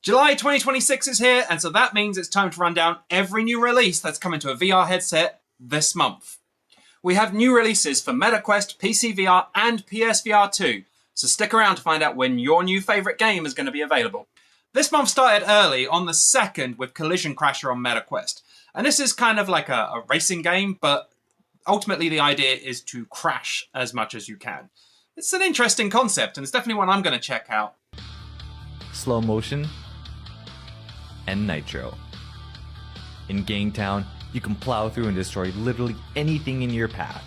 July 2026 is here, and so that means it's time to run down every new release that's coming to a VR headset this month. We have new releases for MetaQuest, PC VR, and PSVR 2, so stick around to find out when your new favourite game is going to be available. This month started early on the 2nd with Collision Crasher on MetaQuest, and this is kind of like a racing game, but ultimately the idea is to crash as much as you can. It's an interesting concept, and it's definitely one I'm going to check out. Slow motion and nitro. In Gangtown, you can plow through and destroy literally anything in your path.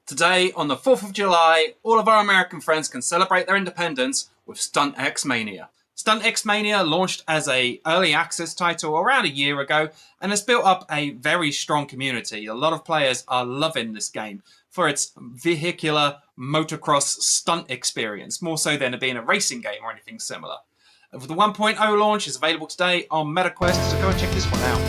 Today, on the 4th of July, all of our American friends can celebrate their independence with Stunt X Mania. Stunt X Mania launched as an early access title around a year ago and has built up a very strong community. A lot of players are loving this game for its vehicular motocross stunt experience, more so than it being a racing game or anything similar. The 1.0 launch is available today on MetaQuest, so go and check this one out.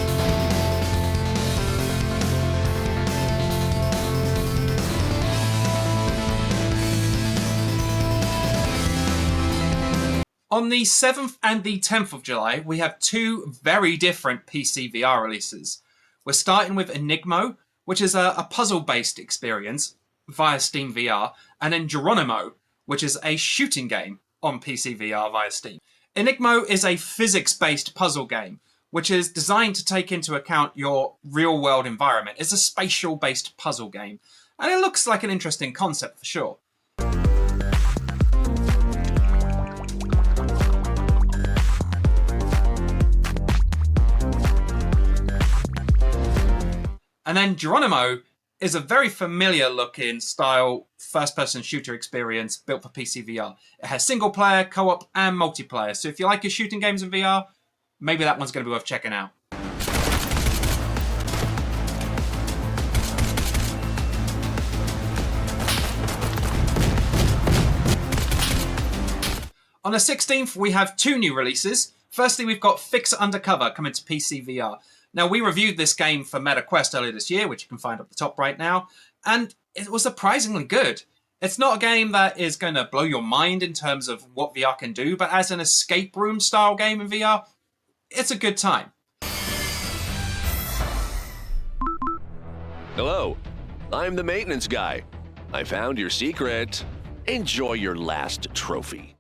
On the 7th and the 10th of July, we have two very different PC VR releases. We're starting with Enigmo, which is a puzzle-based experience via Steam VR, and then Geronimo, which is a shooting game on PC VR via Steam. Enigmo is a physics-based puzzle game, which is designed to take into account your real-world environment. It's a spatial-based puzzle game, and it looks like an interesting concept for sure. And then Geronimo is a very familiar looking style first-person shooter experience built for PC VR. It has single-player, co-op, and multiplayer. So if you like your shooting games in VR, maybe that one's going to be worth checking out. On the 16th, we have two new releases. Firstly, we've got Undercover coming to PC VR. Now, we reviewed this game for MetaQuest earlier this year, which you can find up the top right now, and it was surprisingly good. It's not a game that is going to blow your mind in terms of what VR can do, but as an escape room style game in VR, it's a good time. Hello, I'm the maintenance guy. I found your secret. Enjoy your last trophy.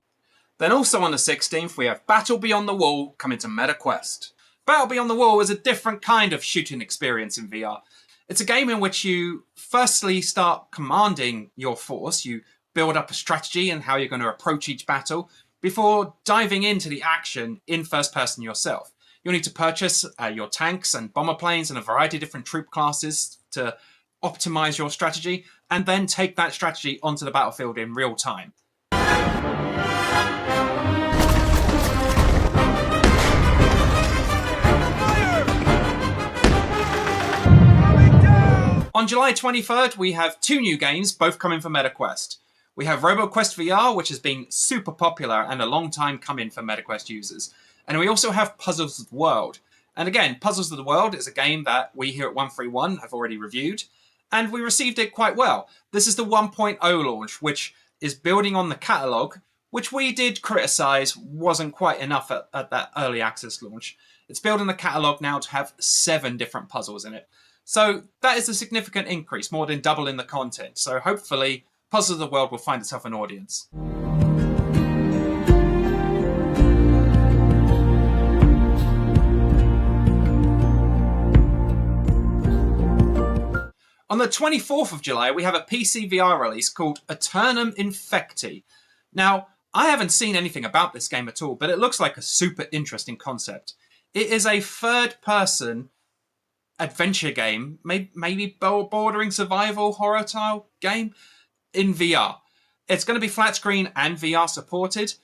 Then also on the 16th, we have Battle Beyond the Wall coming to MetaQuest. Battle Beyond the Wall is a different kind of shooting experience in VR. It's a game in which you firstly start commanding your force. You build up a strategy and how you're going to approach each battle before diving into the action in first person yourself. You'll need to purchase your tanks and bomber planes and a variety of different troop classes to optimize your strategy, and then take that strategy onto the battlefield in real time. On July 23rd, we have two new games, both coming from MetaQuest. We have Roboquest VR, which has been super popular and a long time coming for MetaQuest users. And we also have Puzzles of the World. And again, Puzzles of the World is a game that we here at 131 have already reviewed, and we received it quite well. This is the 1.0 launch, which is building on the catalogue, which we did criticise wasn't quite enough at that early access launch. It's building the catalogue now to have 7 different puzzles in it. So that is a significant increase, more than doubling the content. So hopefully Puzzles of the World will find itself an audience. On the 24th of July, we have a PC VR release called Aeternum Infecti. Now, I haven't seen anything about this game at all, but it looks like a super interesting concept. It is a third-person adventure game, maybe bordering survival horror style game in VR. It's going to be flat screen and VR supported,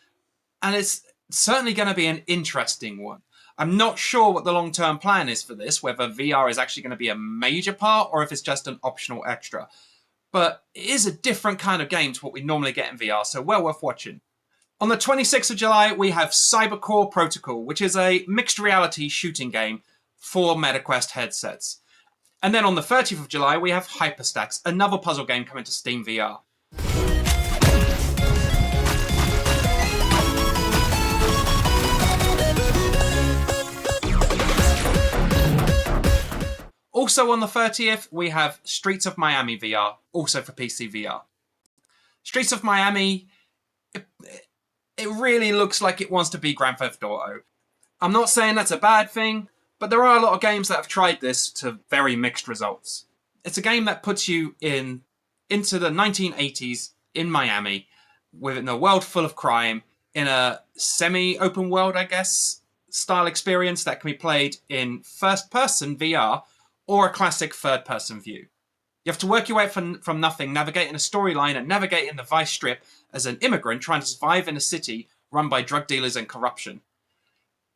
and it's certainly going to be an interesting one. I'm not sure what the long-term plan is for this, whether VR is actually going to be a major part or if it's just an optional extra. But it is a different kind of game to what we normally get in VR, so well worth watching. On the 26th of July, we have Cybercore Protocol, which is a mixed reality shooting game for MetaQuest headsets. And then on the 30th of July, we have Hyperstacks, another puzzle game coming to Steam VR. Also on the 30th, we have Streets of Miami VR, also for PC VR. Streets of Miami, it really looks like it wants to be Grand Theft Auto. I'm not saying that's a bad thing, but there are a lot of games that have tried this to very mixed results. It's a game that puts you into the 1980s in Miami, within a world full of crime, in a semi-open world, I guess, style experience that can be played in first-person VR or a classic third-person view. You have to work your way from nothing, navigating a storyline and navigating the Vice Strip as an immigrant trying to survive in a city run by drug dealers and corruption.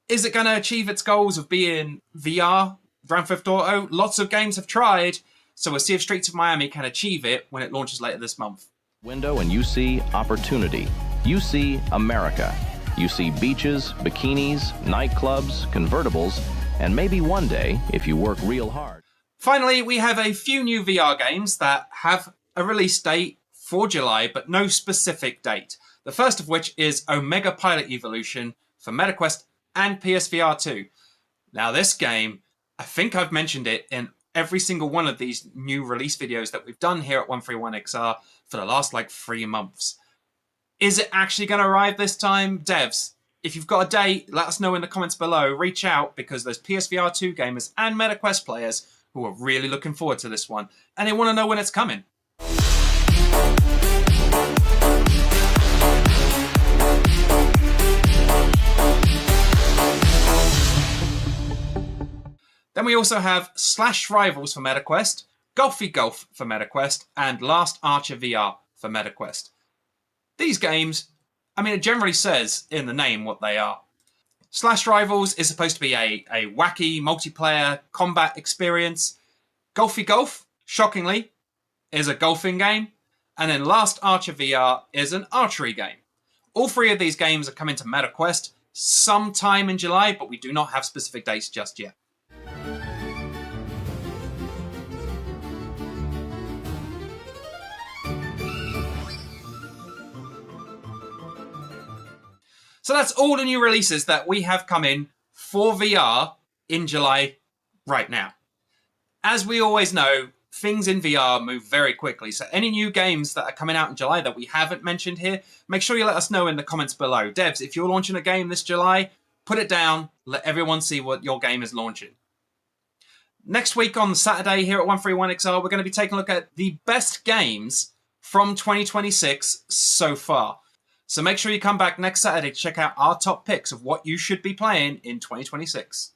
Is it going to achieve its goals of being VR, Grand Theft Auto? Lots of games have tried, so we'll see if Streets of Miami can achieve it when it launches later this month. Window and you see opportunity. You see America. You see beaches, bikinis, nightclubs, convertibles, and maybe one day, if you work real hard. Finally, we have a few new VR games that have a release date for July, but no specific date. The first of which is Omega Pilot Evolution for MetaQuest and PSVR 2. Now this game, I think I've mentioned it in every single one of these new release videos that we've done here at 131XR for the last 3 months. Is it actually going to arrive this time? Devs, if you've got a date, let us know in the comments below. Reach out, because there's PSVR 2 gamers and MetaQuest players who are really looking forward to this one, and they want to know when it's coming. Then we also have Slash Rivals for MetaQuest, Golfy Golf for MetaQuest, and Last Archer VR for MetaQuest. These games, it generally says in the name what they are. Slash Rivals is supposed to be a wacky multiplayer combat experience. Golfy Golf, shockingly, is a golfing game. And then Last Archer VR is an archery game. All three of these games are coming to MetaQuest sometime in July, but we do not have specific dates just yet. So that's all the new releases that we have coming for VR in July right now. As we always know, things in VR move very quickly. So any new games that are coming out in July that we haven't mentioned here, make sure you let us know in the comments below. Devs, if you're launching a game this July, put it down. Let everyone see what your game is launching. Next week on Saturday here at 131XR, we're going to be taking a look at the best games from 2026 so far. So make sure you come back next Saturday to check out our top picks of what you should be playing in 2026.